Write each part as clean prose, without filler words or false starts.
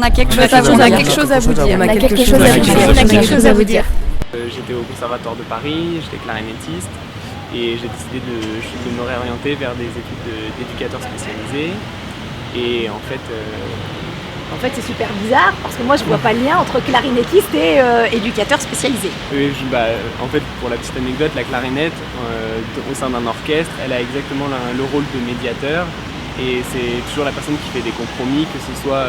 a quelque chose à vous dire. On a quelque chose à vous dire. J'étais au Conservatoire de Paris, j'étais clarinettiste et j'ai décidé de me réorienter vers des études d'éducateur spécialisé. Et en fait, c'est super bizarre parce que moi je vois pas le lien entre clarinettiste et éducateur spécialisé. oui, en fait, pour la petite anecdote, la clarinette, au sein d'un orchestre, elle a exactement le rôle de médiateur. Et c'est toujours la personne qui fait des compromis, que ce soit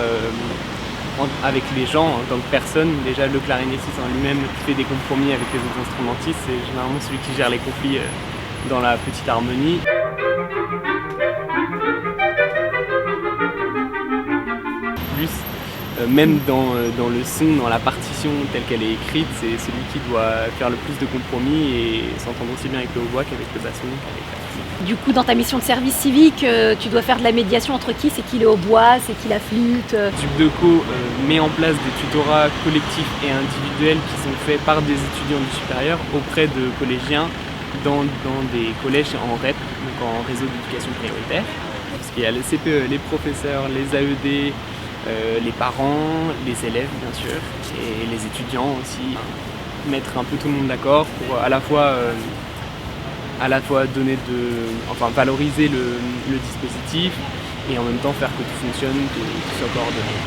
avec les gens en tant que personne. Déjà, le clarinettiste en lui-même qui fait des compromis avec les autres instrumentistes, c'est généralement celui qui gère les conflits dans la petite harmonie. Plus, même dans le son, dans la partition telle qu'elle est écrite, c'est celui qui doit faire le plus de compromis et s'entendre aussi bien avec le hautbois qu'avec le basson, qu'avec la flûte. Du coup, dans ta mission de service civique, tu dois faire de la médiation entre qui? C'est qui le hautbois? C'est qui la flûte? Tubdeco met en place des tutorats collectifs et individuels qui sont faits par des étudiants du supérieur auprès de collégiens dans des collèges en REP, donc en réseau d'éducation prioritaire. Parce qu'il y a les CPE, les professeurs, les AED, les parents, les élèves bien sûr, et les étudiants aussi. Mettre un peu tout le monde d'accord pour à la fois valoriser le dispositif et en même temps faire que tout fonctionne, que tout soit coordonné.